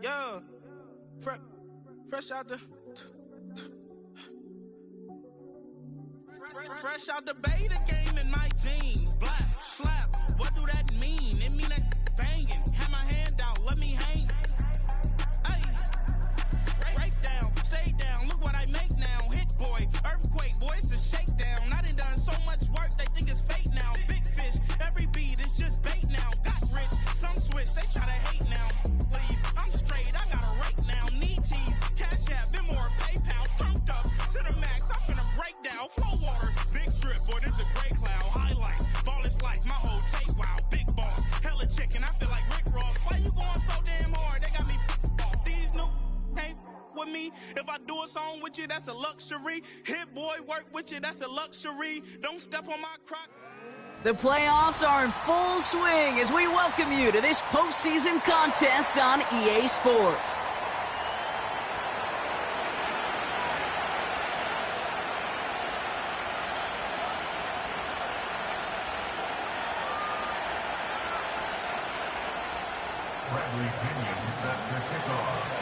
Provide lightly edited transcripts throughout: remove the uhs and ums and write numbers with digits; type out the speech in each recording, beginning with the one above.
Yeah, fresh out the fresh out the beta game in my jeans. Black slap, what do that mean? It mean that banging. Have my hand out, let me hang. Hey, break down, stay down. Look what I make now. Hit boy, earthquake, boy, it's a shakedown. I done so much work, they think it's fake now. Big fish, every beat is just bait now. Got rich, some switch, they try to hate now. Leave, I'm straight, I got a rake now. Need tease, cash app, been more PayPal. Turned up, to the max, I'm finna break down. Flow water, big trip, boy, this a gray cloud. Highlights, ball is life, my whole take wild. Big boss, hella chicken, I feel like Rick Ross. Why you going so damn hard? They got me off. These new can't with me. If I do a song with you, that's a luxury. Hit boy, work with you, that's a luxury. Don't step on my Crocs. The playoffs are in full swing as we welcome you to this postseason contest on EA Sports.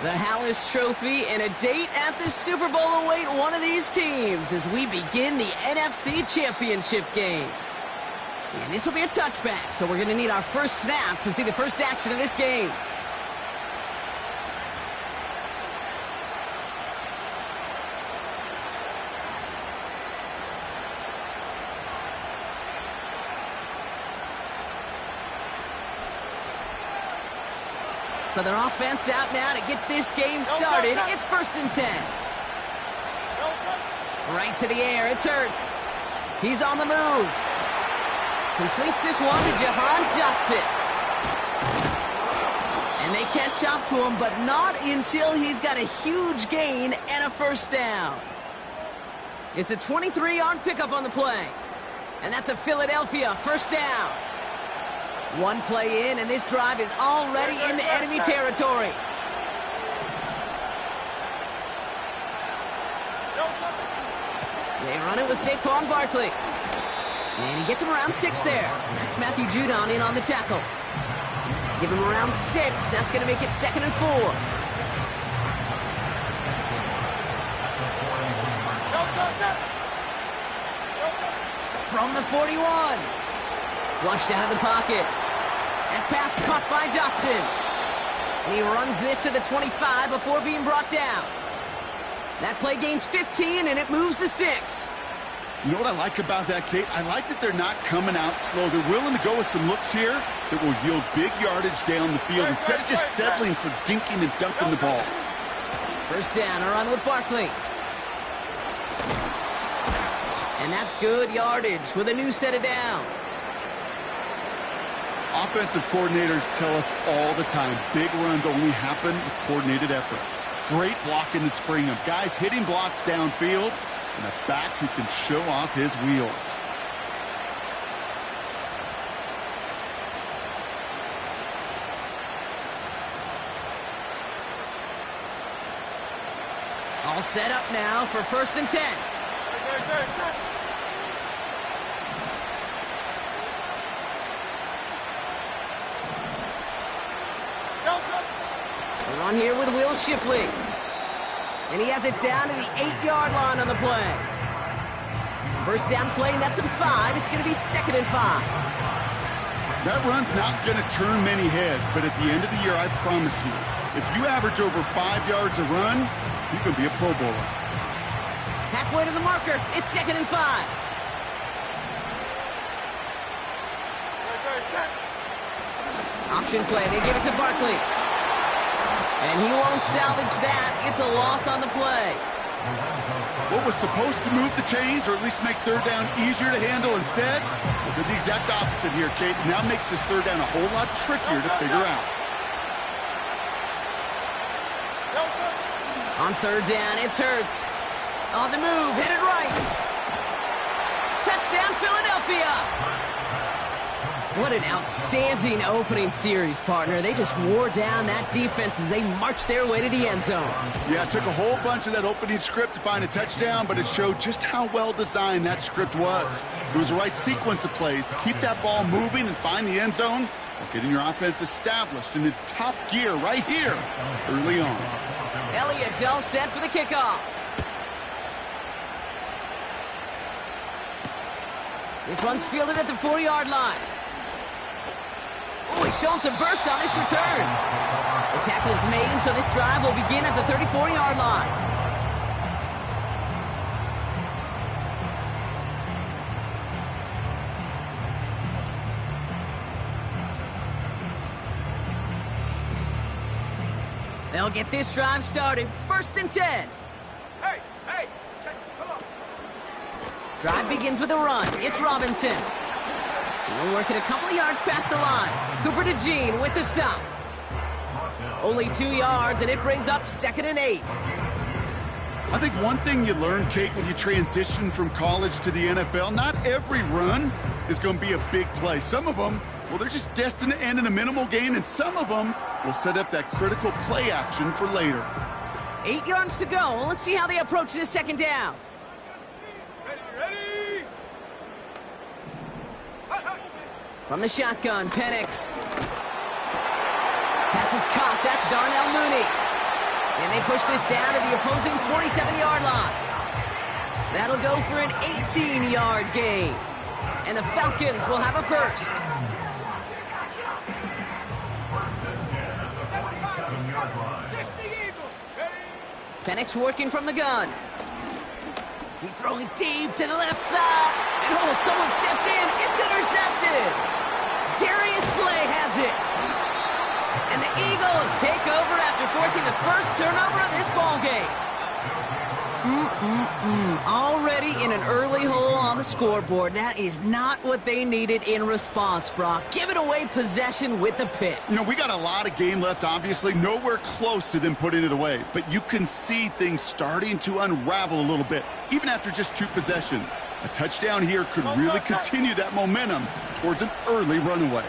The Hallis Trophy and a date at the Super Bowl await one of these teams as we begin the NFC Championship game. And this will be a touchback, so we're going to need our first snap to see the first action of this game. So their offense out now to get this game started. It's 1st and 10. Right to the air, it's Hurts. He's on the move. Completes this one to Jahan Johnson. And they catch up to him, but not until he's got a huge gain and a first down. It's a 23-yard pickup on the play. And that's a Philadelphia first down. One play in, and this drive is already into enemy territory. They run it with Saquon Barkley. And he gets him around 6 there. That's Matthew Judon in on the tackle. Give him around 6. That's going to make it 2nd and 4. From the 41. Flushed out of the pocket. That pass caught by Johnson. And he runs this to the 25 before being brought down. That play gains 15, and it moves the sticks. You know what I like about that, Kate? I like that they're not coming out slow. They're willing to go with some looks here that will yield big yardage down the field instead of just settling for dinking and dunking the ball. First down, a run with Barkley. And that's good yardage with a new set of downs. Offensive coordinators tell us all the time, big runs only happen with coordinated efforts. Great block in the spring of guys hitting blocks downfield, and a back who can show off his wheels. All set up now for 1st and 10. A run here with Will Shipley. And he has it down to the 8-yard line on the play. First down play, nets him 5. It's going to be 2nd and 5. That run's not going to turn many heads, but at the end of the year, I promise you, if you average over 5 yards a run, you can be a Pro Bowler. Halfway to the marker, it's 2nd and 5. Option play, they give it to Barkley. And he won't salvage that. It's a loss on the play. What was supposed to move the chains, or at least make 3rd down easier to handle instead, did the exact opposite here, Kate. Now makes this 3rd down a whole lot trickier to figure out. On 3rd down, it's Hurts. On the move, headed right. Touchdown, Philadelphia. What an outstanding opening series, partner. They just wore down that defense as they marched their way to the end zone. Yeah, it took a whole bunch of that opening script to find a touchdown, but it showed just how well designed that script was. It was the right sequence of plays to keep that ball moving and find the end zone, Well, getting your offense established in its top gear right here early on. Elliott's all set for the kickoff. This one's fielded at the 4-yard line. Oh, he's showing some burst on this return. The tackle's made, so this drive will begin at the 34-yard line. They'll get this drive started. 1st and 10. Hey, come on. Drive begins with a run. It's Robinson. He'll work it a couple of yards past the line. Cooper to Jean with the stop. Only 2 yards, and it brings up 2nd and 8. I think one thing you learn, Kate, when you transition from college to the NFL, not every run is going to be a big play. Some of them, well, they're just destined to end in a minimal gain, and some of them will set up that critical play action for later. 8 yards to go. Well, let's see how they approach this 2nd down. Ready. From the shotgun, Penix. Pass is caught. That's Darnell Mooney. And they push this down to the opposing 47-yard line. That'll go for an 18-yard gain. And the Falcons will have a first. Penix working from the gun. He's throwing deep to the left side. And oh, someone stepped in. It's intercepted. Darius Slay has it. And the Eagles take over after forcing the first turnover of this ballgame. Already in an early hole on the scoreboard. That is not what they needed in response, Brock. Giving away possession with a pick. You know, we got a lot of game left, obviously. Nowhere close to them putting it away. But you can see things starting to unravel a little bit, even after just 2 possessions. A touchdown here could really continue that momentum towards an early runaway.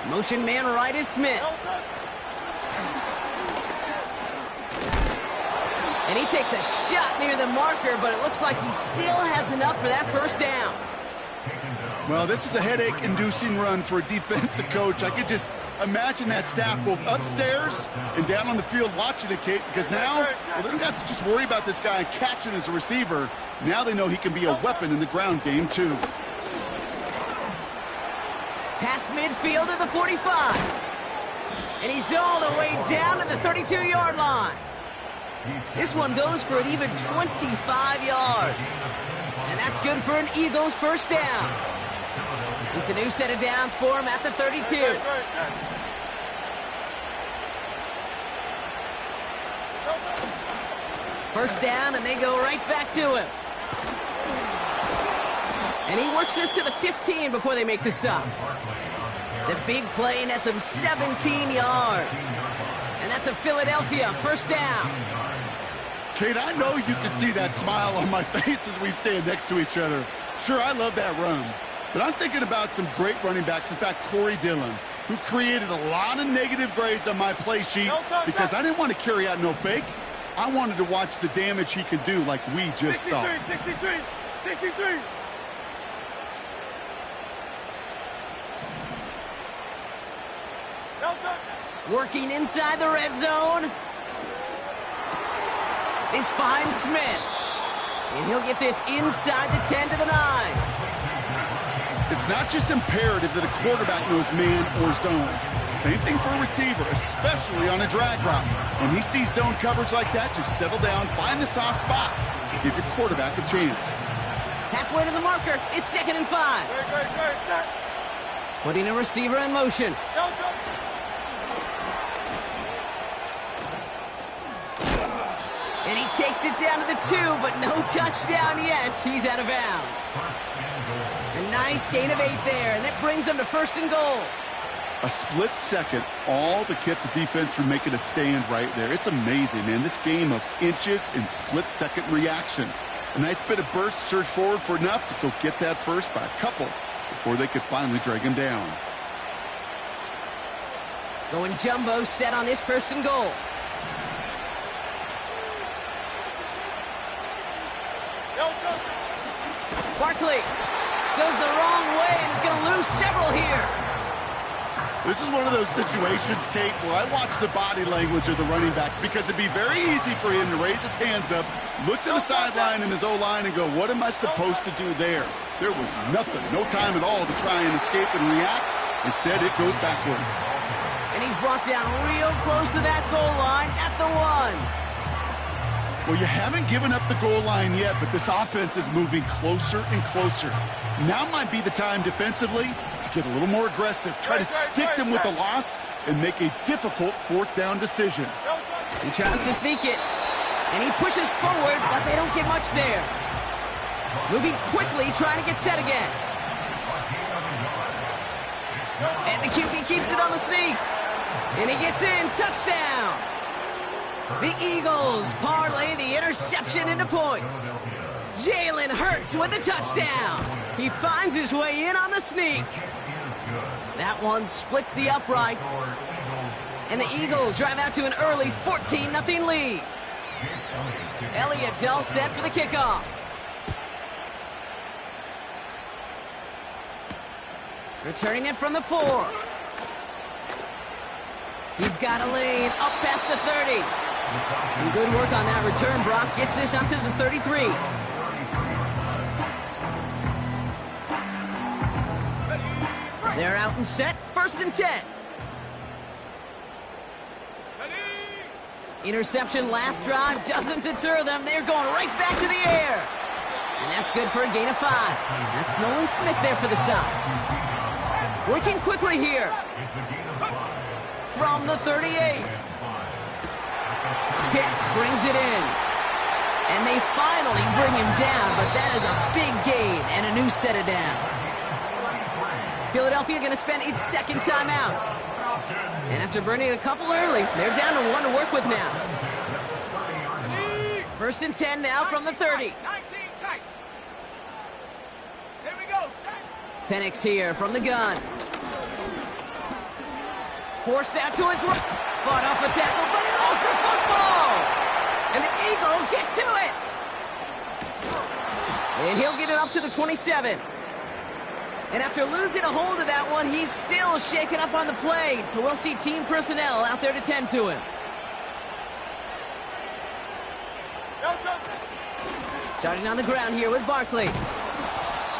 Motion man right is Smith. And he takes a shot near the marker, but it looks like he still has enough for that first down. Well, this is a headache-inducing run for a defensive coach. I could just imagine that staff both upstairs and down on the field watching it, Kate, because now, well, they don't have to just worry about this guy catching as a receiver. Now they know he can be a weapon in the ground game, too. Past midfield to the 45. And he's all the way down to the 32-yard line. This one goes for an even 25 yards. And that's good for an Eagles first down. It's a new set of downs for him at the 32. First down, and they go right back to him. And he works this to the 15 before they make the stop. The big play nets him 17 yards. And that's a Philadelphia first down. Kate, I know you can see that smile on my face as we stand next to each other. Sure, I love that run. But I'm thinking about some great running backs. In fact, Corey Dillon, who created a lot of negative grades on my play sheet because I didn't want to carry out no fake. I wanted to watch the damage he could do like we just saw. 63. Working inside the red zone. This finds Smith. And he'll get this inside the 10 to the 9. It's not just imperative that a quarterback knows man or zone. Same thing for a receiver, especially on a drag route. When he sees zone coverage like that, just settle down, find the soft spot, give your quarterback a chance. Halfway to the marker, it's 2nd and 5. Putting a receiver in motion. And he takes it down to the 2, but no touchdown yet. He's out of bounds. A nice gain of 8 there, and that brings them to 1st and goal. A split second, all that kept the defense from making a stand right there. It's amazing, man. This game of inches and split-second reactions. A nice bit of burst, surge forward for enough to go get that first by a couple before they could finally drag him down. Going jumbo set on this 1st and goal. Barkley goes the wrong way and is going to lose several here. This is one of those situations, Kate, where I watch the body language of the running back because it'd be very easy for him to raise his hands up, look to the sideline in his O-line and go, what am I supposed to do there? There was nothing, no time at all to try and escape and react. Instead, it goes backwards. And he's brought down real close to that goal line at the 1. Well, you haven't given up the goal line yet, but this offense is moving closer and closer. Now might be the time defensively to get a little more aggressive, try to stick them with the loss, and make a difficult fourth down decision. He tries to sneak it, and he pushes forward, but they don't get much there. Moving quickly, trying to get set again. And the QB keeps it on the sneak. And he gets in, touchdown. The Eagles parlay the interception into points. Jalen Hurts with a touchdown. He finds his way in on the sneak. That one splits the uprights. And the Eagles drive out to an early 14-0 lead. Elliott's all set for the kickoff. Returning it from the 4. He's got a lane up past the 30. Some good work on that return. Brock gets this up to the 33. They're out and set. 1st and 10. Interception last drive doesn't deter them. They're going right back to the air. And that's good for a gain of 5. That's Nolan Smith there for the stop. Working quickly here. From the 38. Pitts brings it in. And they finally bring him down, but that is a big gain and a new set of downs. Philadelphia going to spend its 2nd timeout. And after burning a couple early, they're down to 1 to work with now. 1st and 10 now from the 30. 19 tight. Here we go. Penix here from the gun. Forced out to his right. Fought off a tackle, but he lost the football. And the Eagles get to it. And he'll get it up to the 27. And after losing a hold of that one, he's still shaken up on the play. So we'll see team personnel out there to tend to him. Starting on the ground here with Barkley.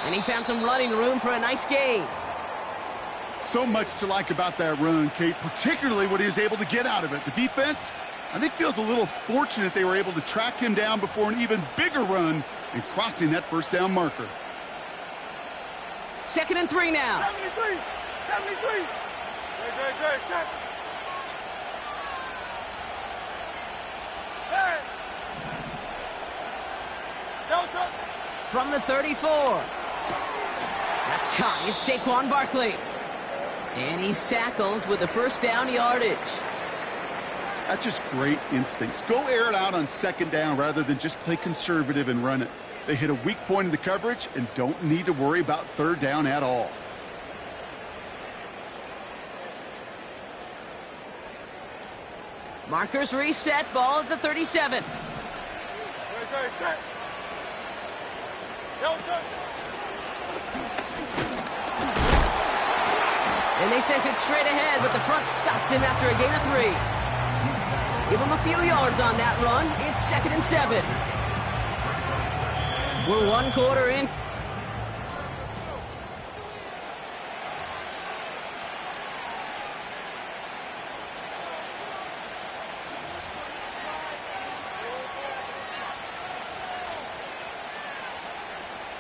And he found some running room for a nice gain. So much to like about that run, Kate, particularly what he was able to get out of it. The defense, I think, feels a little fortunate they were able to track him down before an even bigger run and crossing that 1st down marker. 2nd and 3 now. 73. 73. Good. Check. Hey. Delta. From the 34. That's caught. It's Saquon Barkley. And he's tackled with the 1st down yardage. That's just great instincts. Go air it out on 2nd down rather than just play conservative and run it. They hit a weak point in the coverage and don't need to worry about 3rd down at all. Markers reset. Ball at the 37. Good. Check. Delta. And they sent it straight ahead, but the front stops him after a gain of 3. Give him a few yards on that run. It's 2nd and 7. We're 1 quarter in.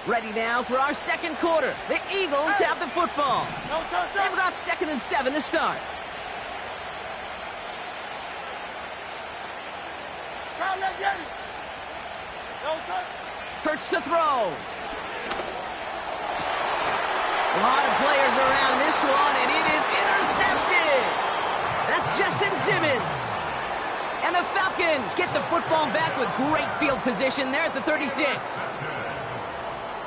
Ready now for our 2nd quarter. The Eagles have the football. They've got 2nd and 7 to start. Hurts to throw. A lot of players around this one, and it is intercepted. That's Justin Simmons. And the Falcons get the football back with great field position there at the 36.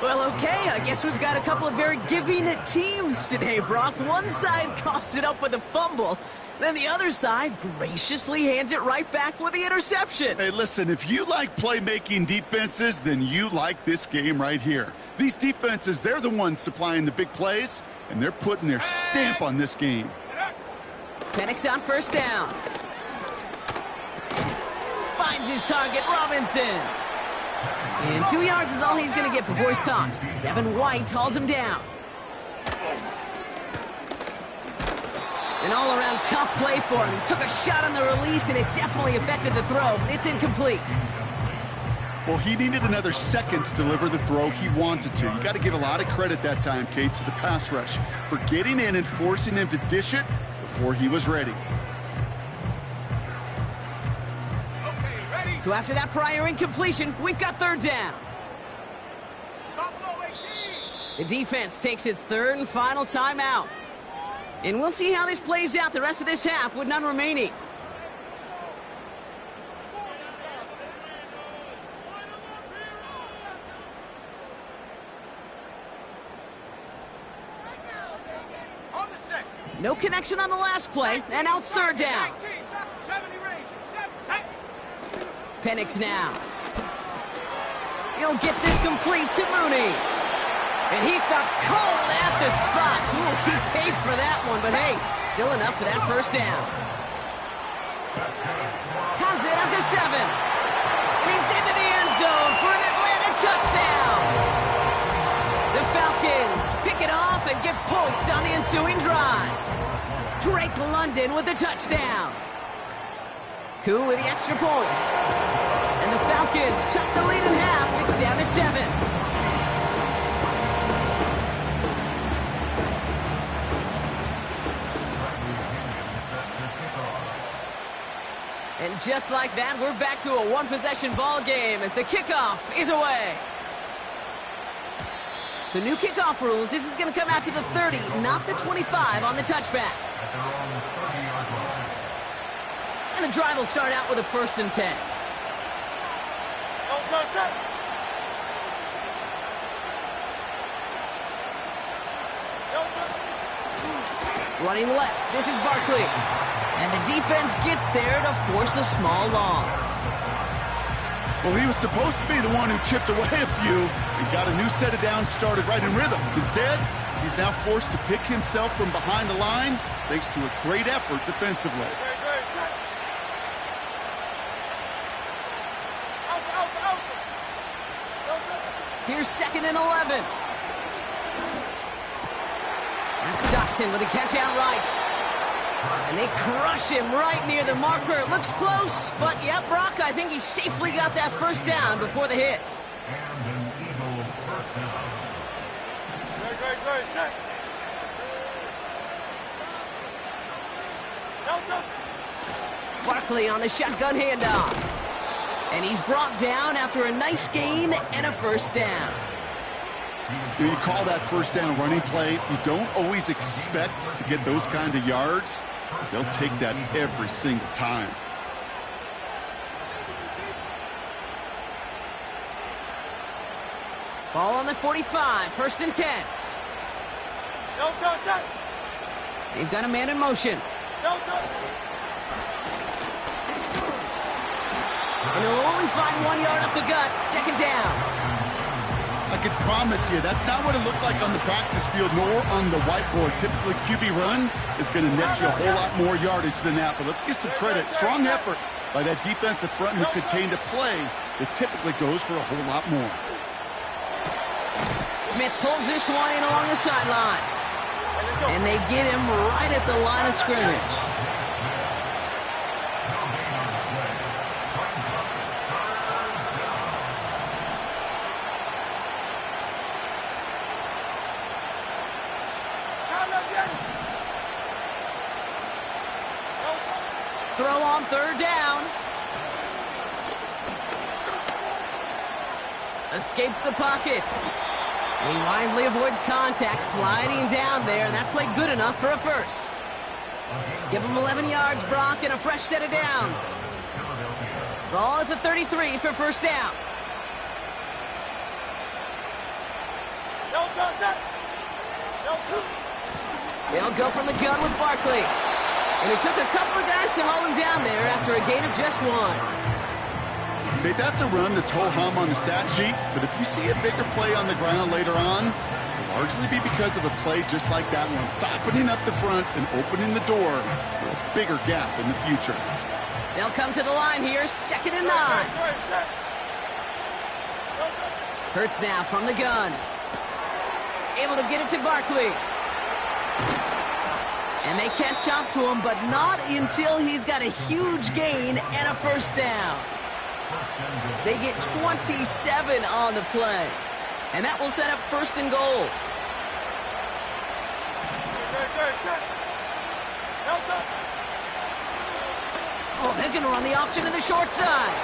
Well, okay, I guess we've got a couple of very giving teams today, Brock. One side coughs it up with a fumble, then the other side graciously hands it right back with the interception. Hey, listen, if you like playmaking defenses, then you like this game right here. These defenses, they're the ones supplying the big plays, and they're putting their stamp on this game. Penix on first down. Finds his target, Robinson. And 2 yards is all he's going to get before he's caught. Devin White hauls him down. An all-around tough play for him. He took a shot on the release, and it definitely affected the throw. It's incomplete. Well, he needed another second to deliver the throw he wanted to. You got to give a lot of credit that time, Kate, to the pass rush for getting in and forcing him to dish it before he was ready. So after that prior incompletion, we've got third down. The defense takes its third and final timeout. And we'll see how this plays out the rest of this half with none remaining. No connection on the last play, and now it's third down. Penix now. He'll get this complete to Mooney. And he stopped cold at the spot. Ooh, he paid for that one, but hey, still enough for that first down. Has it at the 7. And he's into the end zone for an Atlanta touchdown. The Falcons pick it off and get points on the ensuing drive. Drake London with the touchdown. Koo with the extra point. And the Falcons chop the lead in half. It's down to 7. And just like that, we're back to a one-possession ball game as the kickoff is away. So new kickoff rules. This is going to come out to the 30, not the 25 on the touchback. And the drive will start out with a 1st and 10. Running left, this is Barkley. And the defense gets there to force a small loss. Well, he was supposed to be the one who chipped away a few and got a new set of downs started right in rhythm. Instead, he's now forced to pick himself from behind the line thanks to a great effort defensively. Here's 2nd and 11. That's Dotson with a catch out right. And they crush him right near the marker. It looks close, but yep, Brock, I think he safely got that first down before the hit. And an Eagle first down. Barkley on the shotgun handoff. And he's brought down after a nice gain and a first down. You call that first down running play. You don't always expect to get those kind of yards. They'll take that every single time. Ball on the 45, 1st and 10. They've got a man in motion. And he'll only find 1 yard up the gut, 2nd down. I can promise you, that's not what it looked like on the practice field nor on the whiteboard. Typically, QB run is going to net you a whole lot more yardage than that. But let's give some credit. Strong effort by that defensive front who contained a play that typically goes for a whole lot more. Smith pulls this one in along the sideline. And they get him right at the line of scrimmage. Throw on 3rd down. Escapes the pocket. He wisely avoids contact, sliding down there. That played good enough for a first. Give him 11 yards, Brock, and a fresh set of downs. Ball at the 33 for first down. They'll go from the gun with Barkley. And it took a couple of guys to haul him down there after a gain of just 1. Okay, that's a run that's ho-hum on the stat sheet, but if you see a bigger play on the ground later on, a Largely be because of a play just like that one, softening up the front and opening the door for a bigger gap in the future. They'll come to the line here, 2nd and 9. Hurts now from the gun. Able to get it to Barkley. And they can't chop to him, but not until he's got a huge gain and a first down. They get 27 on the play. And that will set up 1st and goal. Oh, they're going to run the option to the short side.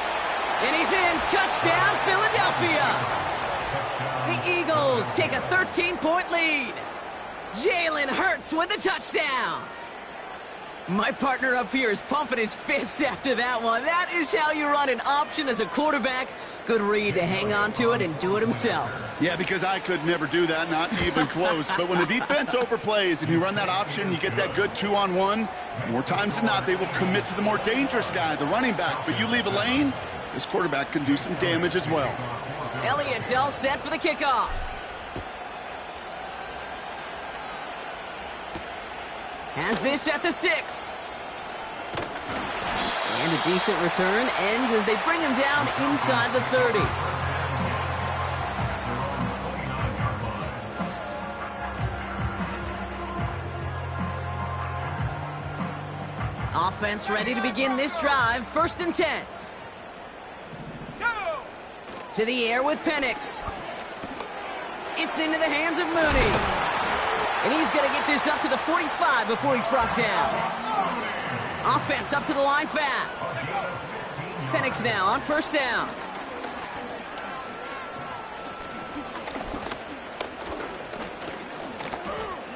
And he's in. Touchdown, Philadelphia. The Eagles take a 13-point lead. Jalen Hurts with a touchdown. My partner up here is pumping his fist after that one. That is how you run an option as a quarterback. Good read to hang on to it and do it himself. Yeah, because I could never do that, not even close. But when the defense overplays and you run that option, you get that good 2-on-1, more times than not, they will commit to the more dangerous guy, the running back. But you leave a lane, this quarterback can do some damage as well. Elliott's all set for the kickoff. Has this at the 6. And a decent return ends as they bring him down inside the 30. Offense ready to begin this drive. 1st and 10. To the air with Penix. It's into the hands of Mooney. And he's going to get this up to the 45 before he's brought down. Offense up to the line fast. Penix now on 1st down.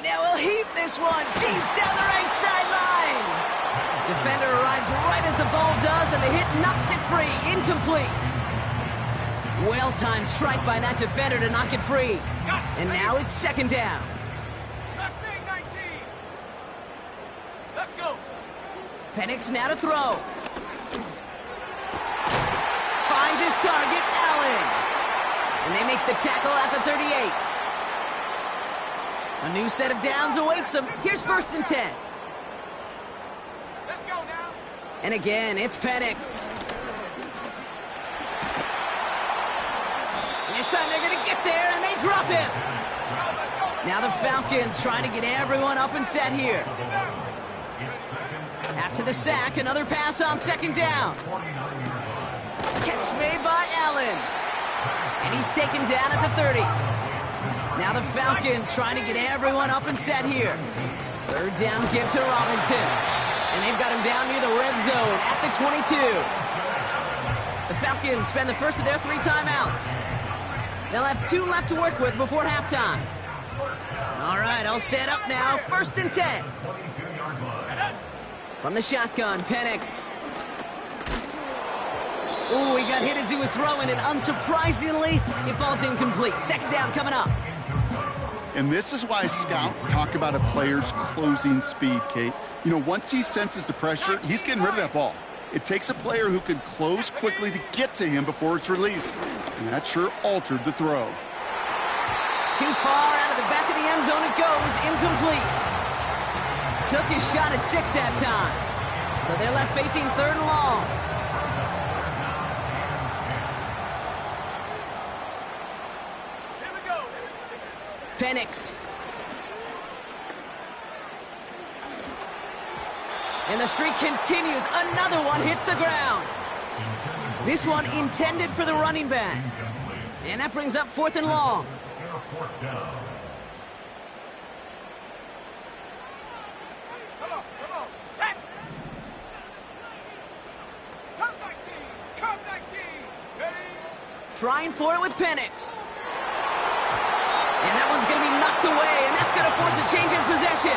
Now he'll heave this one deep down the right sideline. Defender arrives right as the ball does, and the hit knocks it free. Incomplete. Well-timed strike by that defender to knock it free. And now it's 2nd down. Penix now to throw. Finds his target, Allen. And they make the tackle at the 38. A new set of downs awaits them. Here's 1st and 10. Let's go now. And again, it's Penix. And this time they're going to get there, and they drop him. Now the Falcons trying to get everyone up and set here. After the sack, another pass on 2nd down. Catch made by Allen. And he's taken down at the 30. Now the Falcons trying to get everyone up and set here. 3rd down give to Robinson. And they've got him down near the red zone at the 22. The Falcons spend the first of their 3 timeouts. They'll have 2 left to work with before halftime. All right, all set up now. 1st and 10. From the shotgun, Penix. Ooh, he got hit as he was throwing, and unsurprisingly, it falls incomplete. 2nd down coming up. And this is why scouts talk about a player's closing speed, Kate. You know, once he senses the pressure, he's getting rid of that ball. It takes a player who can close quickly to get to him before it's released. And that sure altered the throw. Too far out of the back of the end zone it goes. Incomplete. Took his shot at 6 that time. So they're left facing 3rd and long. Here we go. Penix. And the streak continues. Another one hits the ground. This one intended for the running back. And that brings up 4th and long. Trying for it with Penix. And that one's going to be knocked away, and that's going to force a change in possession.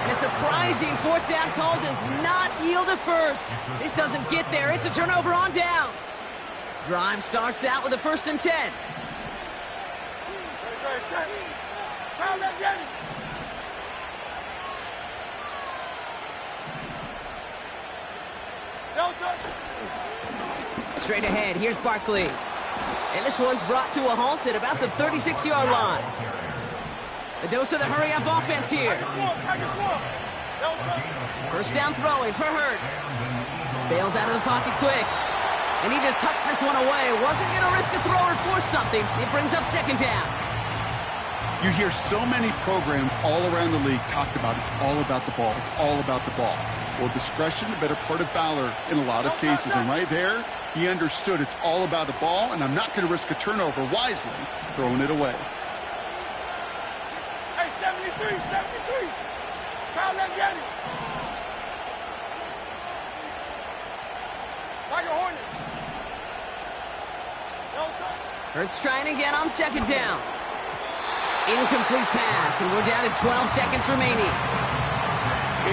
And a surprising 4th down call does not yield a first. This doesn't get there. It's a turnover on downs. Drive starts out with a 1st and 10. Straight ahead, here's Barkley. And this one's brought to a halt at about the 36-yard line. A dose of the hurry-up offense here. First down throwing for Hurts. Bails out of the pocket quick. And he just hucks this one away. Wasn't going to risk a throw or force something. It brings up second down. You hear so many programs all around the league talk about it's all about the ball. It's all about the ball. Well, discretion, the better part of valor in a lot of cases. And right there, he understood it's all about the ball, and I'm not going to risk a turnover wisely, throwing it away. Hey, 73, 73. Kyle, let's get it. Like a Hornet. Hurts trying again on second down. Incomplete pass, and we're down to 12 seconds remaining.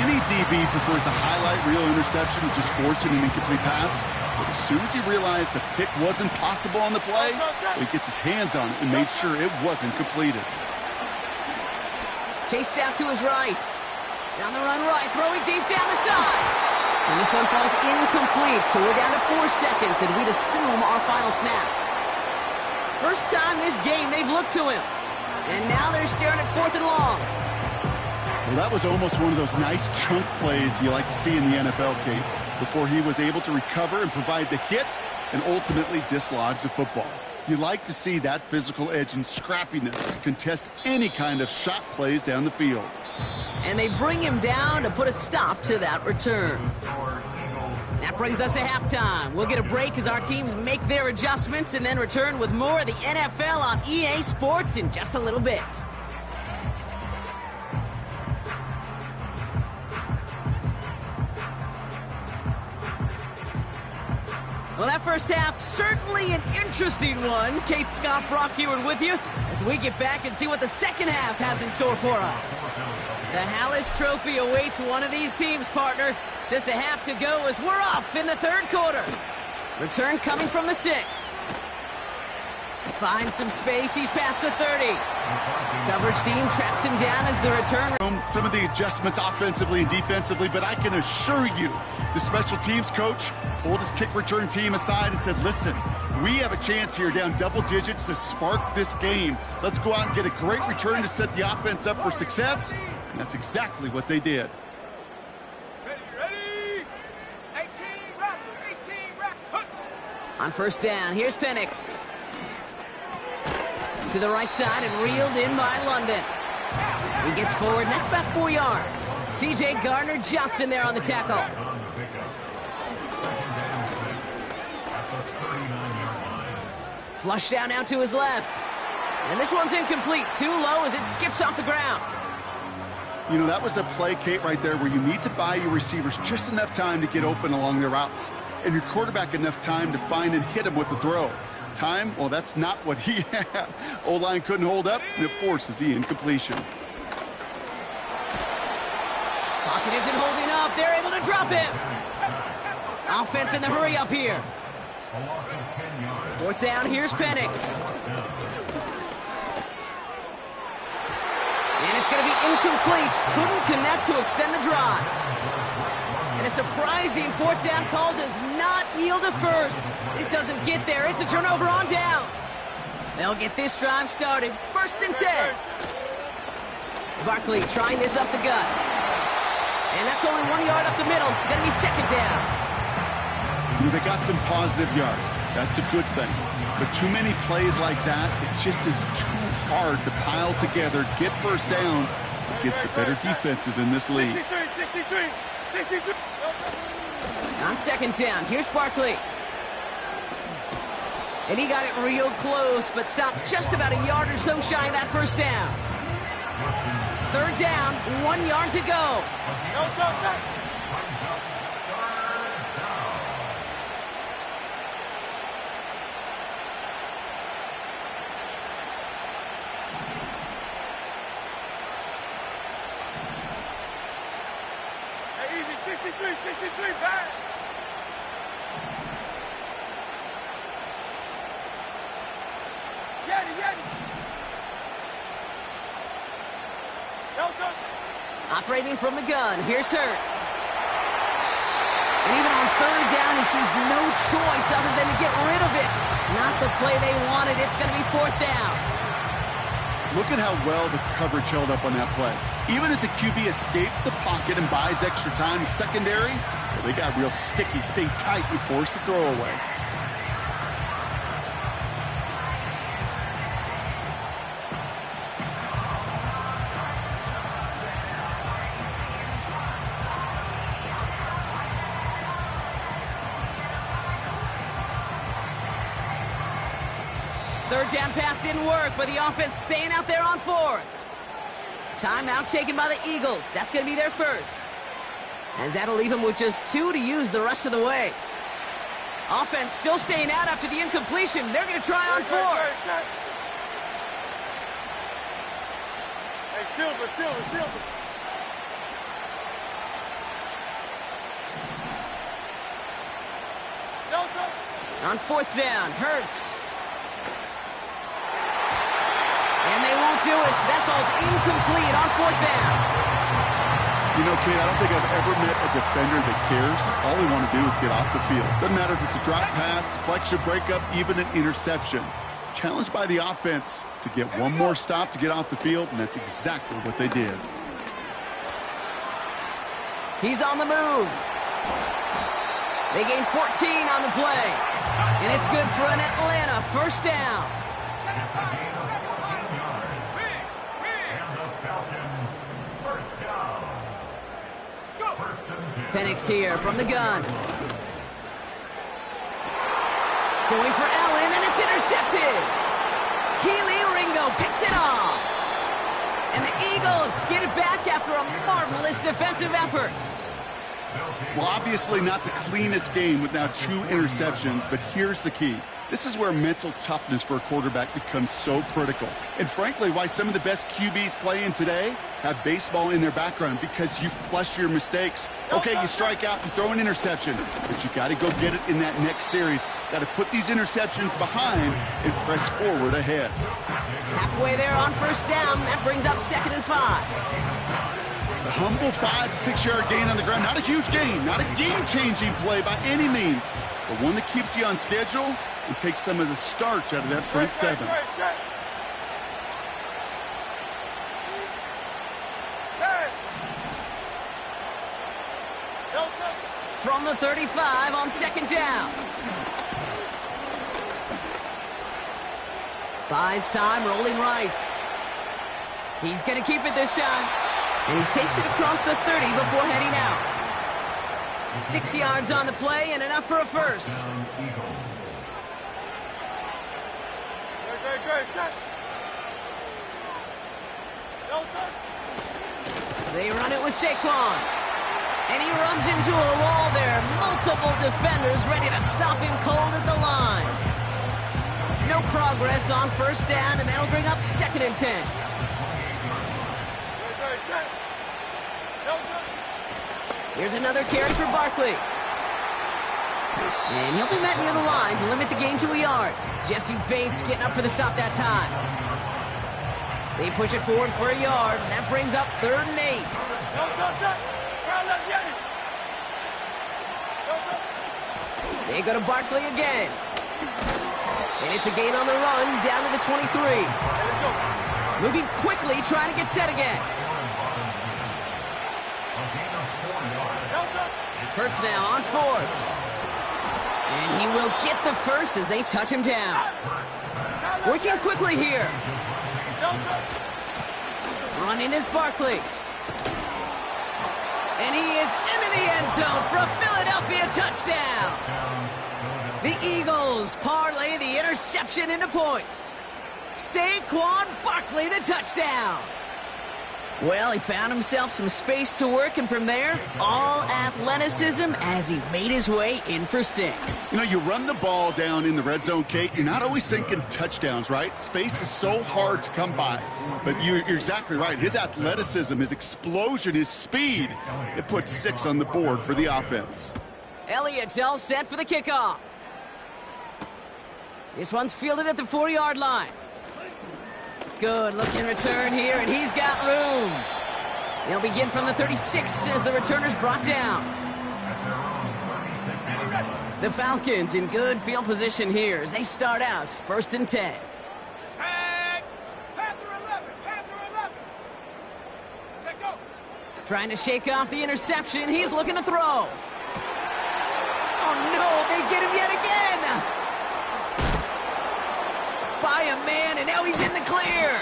Any DB prefers a highlight reel interception to just forcing an incomplete pass. But as soon as he realized a pick wasn't possible on the play, he gets his hands on it and made sure it wasn't completed. Chased out to his right. Down the run right, throwing deep down the side. And this one falls incomplete, so we're down to 4 seconds, and we'd assume our final snap. First time this game they've looked to him. And now they're staring at 4th and long. Well, that was almost one of those nice chunk plays you like to see in the NFL, Kate, before he was able to recover and provide the hit and ultimately dislodge the football. You like to see that physical edge and scrappiness to contest any kind of shot plays down the field. And they bring him down to put a stop to that return. That brings us to halftime. We'll get a break as our teams make their adjustments and then return with more of the NFL on EA Sports in just a little bit. Well, that first half, certainly an interesting one. Kate, Scott, Brock Ewan with you as we get back and see what the second half has in store for us. The Hallis Trophy awaits one of these teams, partner. Just a half to go as we're off in the third quarter. Return coming from the 6. Finds some space. He's past the 30. Coverage team tracks him down as the return. Some of the adjustments offensively and defensively, but I can assure you the special teams coach pulled his kick return team aside and said, listen, we have a chance here down double digits to spark this game. Let's go out and get a great return to set the offense up for success. And that's exactly what they did. Ready? 18, rap, 18, rap. On first down, here's Penix. To the right side and reeled in by London. He gets forward, and that's about 4 yards. C.J. Gardner-Johnson there on the tackle. Flushed down now to his left. And this one's incomplete. Too low as it skips off the ground. You know, that was a play, Kate, right there where you need to buy your receivers just enough time to get open along their routes. And your quarterback enough time to find and hit him with the throw. Time, well, that's not what he had. O-line couldn't hold up, and it forces the incompletion. Pocket isn't holding up. They're able to drop him. Offense in the hurry up here. 4th down, here's Penix. And it's going to be incomplete. Couldn't connect to extend the drive. And a surprising 4th down call does not yield a first. This doesn't get there. It's a turnover on downs. They'll get this drive started. 1st and 10. Barkley trying this up the gut. And that's only 1 yard up the middle. Going to be second down. You know, they got some positive yards. That's a good thing. But too many plays like that, it just is too hard to pile together, get first downs against the better defenses in this league. 63. On second down, here's Barkley. And he got it real close, but stopped just about a yard or so shy of that first down. 3rd down, 1 yard to go. Hey, easy, 63, back. Yeti. Operating from the gun, here's Hurts. And even on 3rd down, he sees no choice other than to get rid of it. Not the play they wanted. It's going to be 4th down. Look at how well the coverage held up on that play. Even as the QB escapes the pocket and buys extra time, secondary, well, they got real sticky, stay tight, and force the throw away. Third down pass didn't work, but the offense staying out there on fourth. Timeout taken by the Eagles. That's going to be their first. As that'll leave them with just 2 to use the rest of the way. Offense still staying out after the incompletion. They're going to try on fourth. Hey, Silver. On fourth down, Hurts. And they won't do it, so that fall's incomplete on fourth down. You know, Kate, I don't think I've ever met a defender that cares. All they want to do is get off the field. Doesn't matter if it's a drop pass, deflection, breakup, even an interception. Challenged by the offense to get one more stop to get off the field, and that's exactly what they did. He's on the move. They gain 14 on the play. And it's good for an Atlanta first down. Penix here from the gun. Going for Allen, and it's intercepted. Keely Ringo picks it off. And the Eagles get it back after a marvelous defensive effort. Well, obviously not the cleanest game with now 2 interceptions, but here's the key. This is where mental toughness for a quarterback becomes so critical. And frankly, why some of the best QBs playing today have baseball in their background, because you flush your mistakes. Okay, you strike out and throw an interception, but you got to go get it in that next series. Got to put these interceptions behind and press forward ahead. Halfway there on first down. That brings up 2nd and 5. A humble 5 to 6 yard gain on the ground. Not a huge gain, not a game-changing play by any means, but one that keeps you on schedule and takes some of the starch out of that front 7. From the 35 on 2nd down. Buys time, rolling right. He's going to keep it this time. And he takes it across the 30 before heading out. 6 yards on the play and enough for a first. They run it with Saquon. And he runs into a wall there. Multiple defenders ready to stop him cold at the line. No progress on first down, and that'll bring up 2nd and 10. Here's another carry for Barkley. And he'll be met near the line to limit the gain to a yard. Jesse Bates getting up for the stop that time. They push it forward for a yard, and that brings up 3rd and 8. They go to Barkley again. And it's a gain on the run, down to the 23. Moving quickly, trying to get set again. Hurts now on 4th. And he will get the first as they touch him down. Working quickly here. Running is Barkley. And he is into the end zone for a Philadelphia touchdown. The Eagles parlay the interception into points. Saquon Barkley, the touchdown. Well, he found himself some space to work, and from there, all athleticism as he made his way in for 6. You know, you run the ball down in the red zone, Kate, you're not always thinking touchdowns, right? Space is so hard to come by. But you're exactly right. His athleticism, his explosion, his speed, it puts 6 on the board for the offense. Elliott's all set for the kickoff. This one's fielded at the 4-yard line. Good looking return here, and he's got room. They'll begin from the 36 as the returner's brought down. The Falcons in good field position here as they start out 1st and 10. Tag! Panther 11! Trying to shake off the interception. He's looking to throw. Oh, no, they get him yet again. By a man, and now he's in the clear.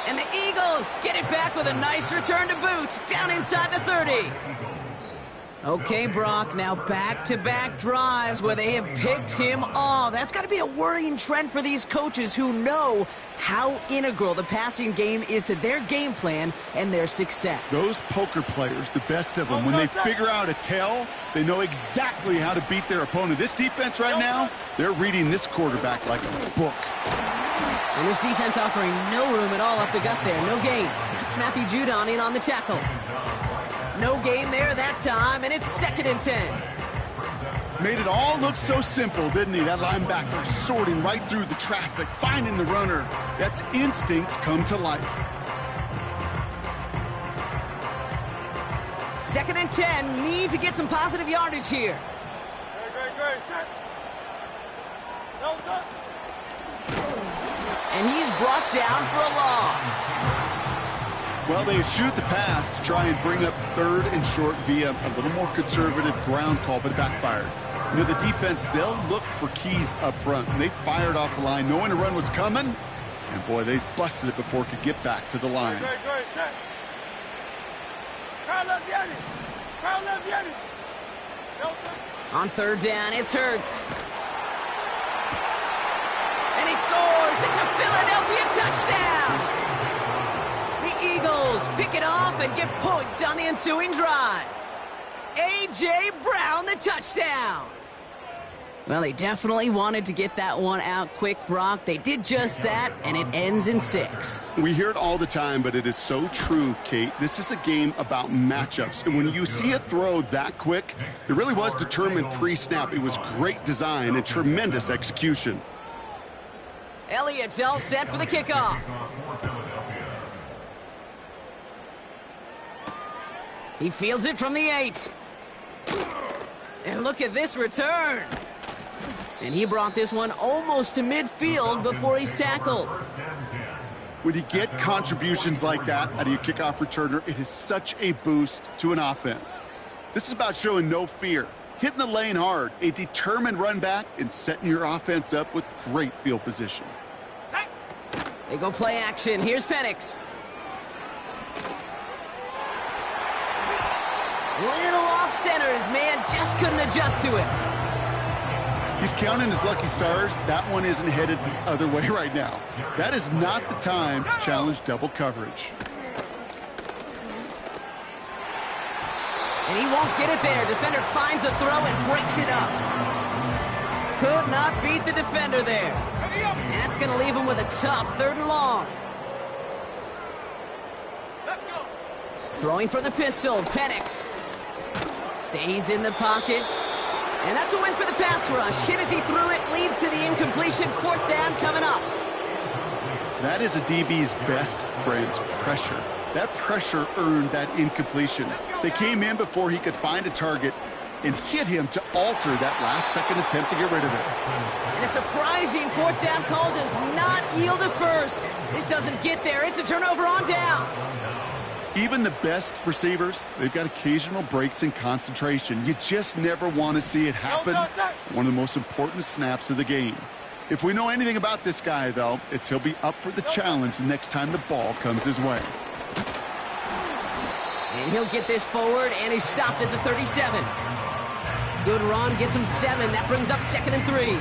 And the Eagles get it back with a nice return to boot down inside the 30. Okay, Brock, now back-to-back drives where they have picked him off. That's got to be a worrying trend for these coaches who know how integral the passing game is to their game plan and their success. Those poker players, the best of them, when they figure out a tell, they know exactly how to beat their opponent. This defense right now, they're reading this quarterback like a book. And this defense offering no room at all up the gut there. No gain. That's Matthew Judon in on the tackle. No gain there that time, and it's 2nd and 10. Made it all look so simple, didn't he? That linebacker sorting right through the traffic, finding the runner. That's instincts come to life. 2nd and 10. Need to get some positive yardage here. Great. And he's brought down for a loss. Well, they shoot the pass to try and bring up 3rd and short via a little more conservative ground call, but it backfired. You know, the defense, they'll look for keys up front, and they fired off the line knowing the run was coming, and boy, they busted it before it could get back to the line. Great. On 3rd down, it's Hurts. And he scores! It's a Philadelphia touchdown! The Eagles pick it off and get points on the ensuing drive. A.J. Brown, the touchdown. Well, they definitely wanted to get that one out quick, Brock. They did just that, and it ends in 6. We hear it all the time, but it is so true, Kate. This is a game about matchups, and when you see a throw that quick, it really was determined pre-snap. It was great design and tremendous execution. Elliott's all set for the kickoff. He fields it from the 8. And look at this return. And he brought this one almost to midfield before he's tackled. When you get contributions like that out of your kickoff returner, it is such a boost to an offense. This is about showing no fear, hitting the lane hard, a determined run back, and setting your offense up with great field position. They go play action. Here's Penix. Little off center. His man just couldn't adjust to it. He's counting his lucky stars. That one isn't headed the other way right now. That is not the time to challenge double coverage. And he won't get it there. Defender finds a throw and breaks it up. Could not beat the defender there. And that's going to leave him with a tough 3rd and long. Let's go. Throwing for the pistol, Penix. Stays in the pocket. And that's a win for the pass rush. Hit as he threw it, leads to the incompletion. 4th down coming up. That is a DB's best friend, pressure. That pressure earned that incompletion. They came in before he could find a target and hit him to alter that last-second attempt to get rid of it. And a surprising 4th down call does not yield a first. This doesn't get there. It's a turnover on downs. Even the best receivers, they've got occasional breaks in concentration. You just never want to see it happen. One of the most important snaps of the game. If we know anything about this guy, though, it's he'll be up for the challenge the next time the ball comes his way. And he'll get this forward, and he's stopped at the 37. Good run, gets him 7. That brings up 2nd and 3.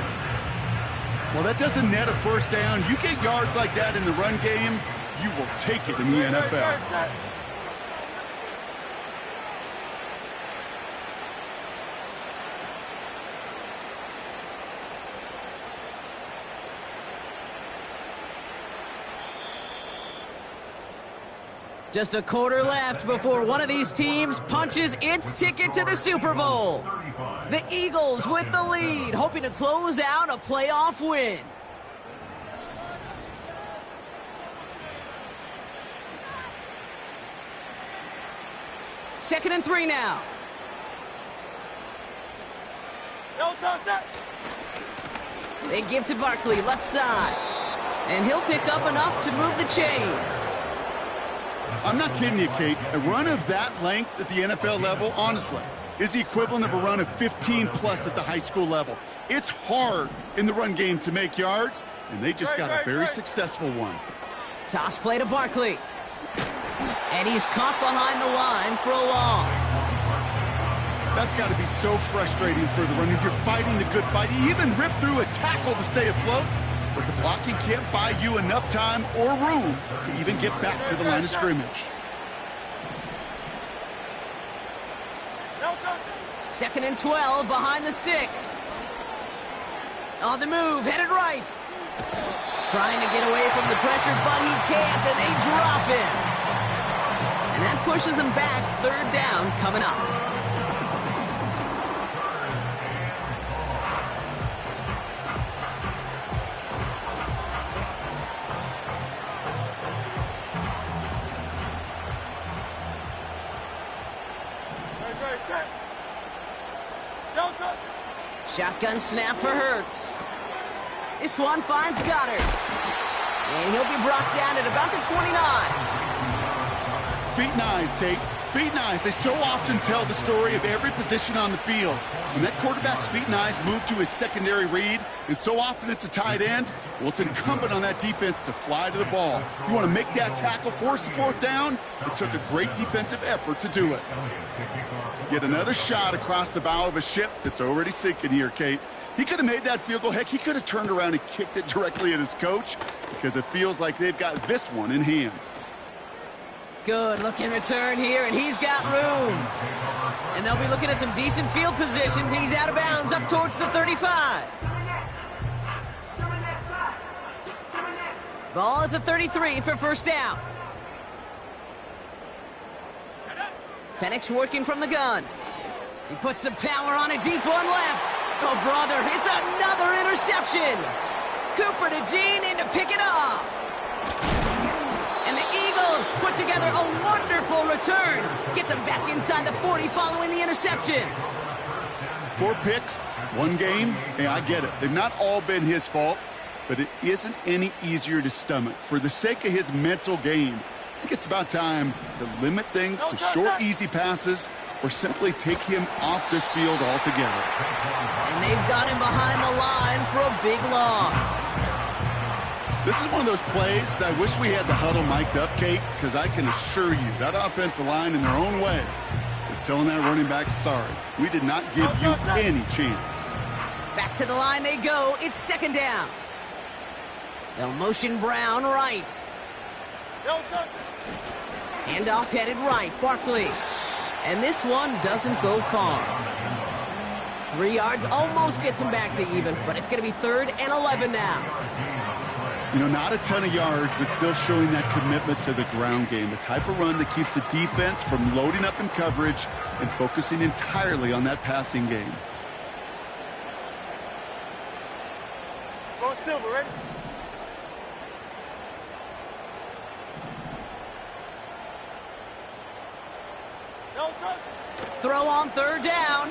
Well, that doesn't net a first down. You get yards like that in the run game, you will take it in the NFL. Just a quarter left before one of these teams punches its ticket to the Super Bowl. The Eagles with the lead, hoping to close out a playoff win. Second and 3 now. They give to Barkley, left side. And he'll pick up enough to move the chains. I'm not kidding you, Kate. A run of that length at the NFL level, honestly, is the equivalent of a run of 15+ at the high school level. It's hard in the run game to make yards, and they just got a very successful one. Toss play to Barkley. And he's caught behind the line for a loss. That's got to be so frustrating for the runner. You're fighting the good fight. You even rip through a tackle to stay afloat, but the blocking can't buy you enough time or room to even get back to the line of scrimmage. 2nd and 12 behind the sticks. On the move, headed right. Trying to get away from the pressure, but he can't, and they drop him. And that pushes him back. 3rd down coming up. Shotgun snap for Hurts. This one finds Goddard. And he'll be brought down at about the 29. Feet and eyes, Kate. Feet and eyes. They so often tell the story of every position on the field. When that quarterback's feet and eyes move to his secondary read, and so often it's a tight end, well, it's incumbent on that defense to fly to the ball. You want to make that tackle, force the 4th down? It took a great defensive effort to do it. Get another shot across the bow of a ship that's already sinking here, Kate. He could have made that field goal. Heck, he could have turned around and kicked it directly at his coach because it feels like they've got this one in hand. Good looking return here, and he's got room. And they'll be looking at some decent field position. He's out of bounds up towards the 35. Ball at the 33 for 1st down. Penix working from the gun. He puts some power on a deep one left. Oh, brother, it's another interception. Cooper to Jean in to pick it off. And the Eagles put together a wonderful return. Gets him back inside the 40 following the interception. 4 picks, 1 game. Hey, I get it. They've not all been his fault, but it isn't any easier to stomach. For the sake of his mental game, I think it's about time to limit things to short, easy passes or simply take him off this field altogether. And they've got him behind the line for a big loss. This is one of those plays that I wish we had the huddle mic'd up, Kate, because I can assure you that offensive line in their own way is telling that running back, sorry, we did not give you any chance. Back to the line they go. It's 2nd down. They'll motion Brown right. Handoff headed right. Barkley. And this one doesn't go far. 3 yards almost gets him back to even, but it's going to be 3rd and 11 now. You know, not a ton of yards, but still showing that commitment to the ground game. The type of run that keeps the defense from loading up in coverage and focusing entirely on that passing game. Go Silver, ready? Throw on 3rd down.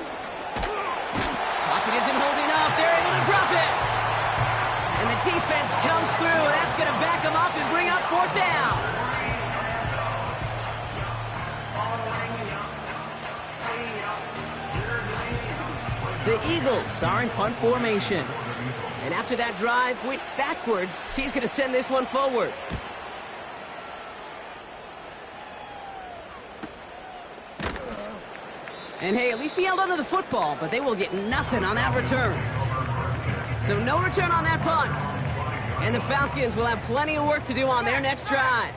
Pocket isn't holding up. They're able to drop it. And the defense comes through. That's going to back them up and bring up 4th down. The Eagles are in punt formation. And after that drive went backwards, he's going to send this one forward. And hey, at least he held onto the football, but they will get nothing on that return. So no return on that punt. And the Falcons will have plenty of work to do on their next drive.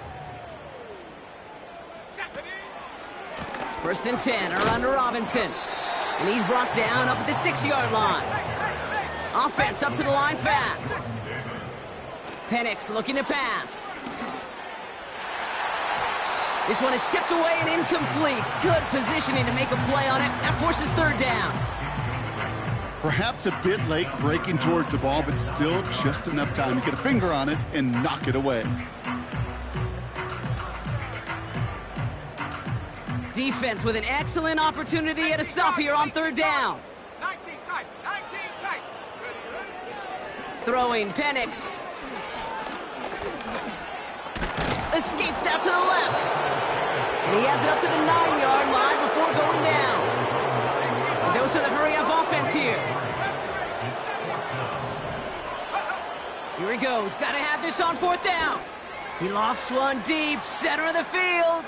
1st and 10 are under Robinson. And he's brought down up at the 6-yard line. Offense up to the line fast. Penix looking to pass. This one is tipped away and incomplete. Good positioning to make a play on it. That forces 3rd down. Perhaps a bit late breaking towards the ball, but still just enough time to get a finger on it and knock it away. Defense with an excellent opportunity at a stop here on 3rd down. 19 tight. Throwing Penix. Escapes out to the left. And he has it up to the 9-yard line before going down. A dose of the hurry-up offense here. Here he goes. Got to have this on 4th down. He lofts one deep, center of the field.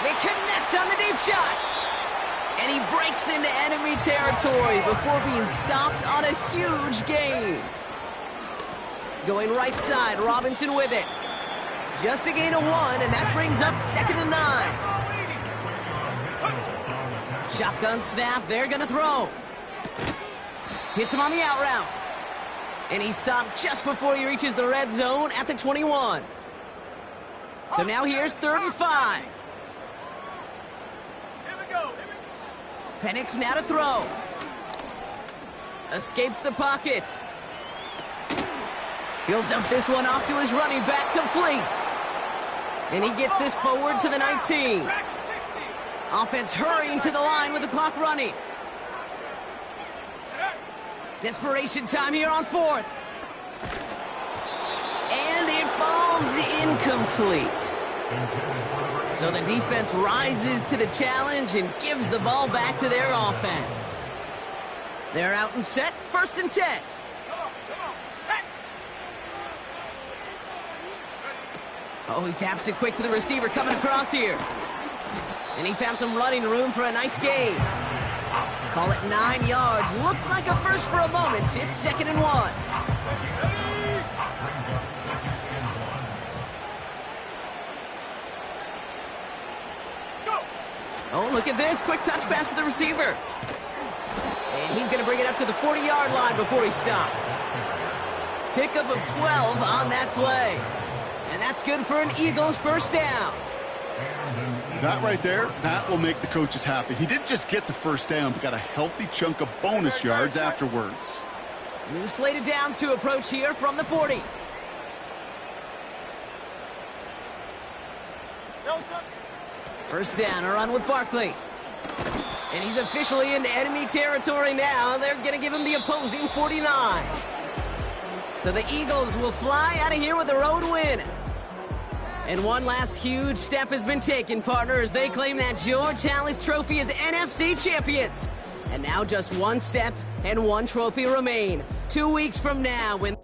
They connect on the deep shot. And he breaks into enemy territory before being stopped on a huge gain. Going right side, Robinson with it. Just a gain of 1, and that brings up 2nd and 9. Shotgun snap, they're gonna throw. Hits him on the out route. And he's stopped just before he reaches the red zone at the 21. So now here's 3rd and 5. Penix now to throw. Escapes the pocket. He'll dump this one off to his running back, complete. And he gets this forward to the 19. Offense hurrying to the line with the clock running. Desperation time here on 4th. And it falls incomplete. So the defense rises to the challenge and gives the ball back to their offense. They're out and set, 1st and 10. Oh, he taps it quick to the receiver coming across here. And he found some running room for a nice gain. Call it 9 yards. Looked like a first for a moment. It's 2nd and 1. Oh, look at this. Quick touch pass to the receiver. And he's going to bring it up to the 40-yard line before he stopped. Pickup of 12 on that play. And that's good for an Eagles 1st down. That right there, that will make the coaches happy. He didn't just get the 1st down, but got a healthy chunk of bonus yards afterwards. New slate of downs to approach here from the 40. First down, a run with Barkley. And he's officially in enemy territory now. They're going to give him the opposing 49. So the Eagles will fly out of here with a road win. And one last huge step has been taken, partner, as they claim that George Halas Trophy as NFC champions. And now just one step and one trophy remain. 2 weeks from now, when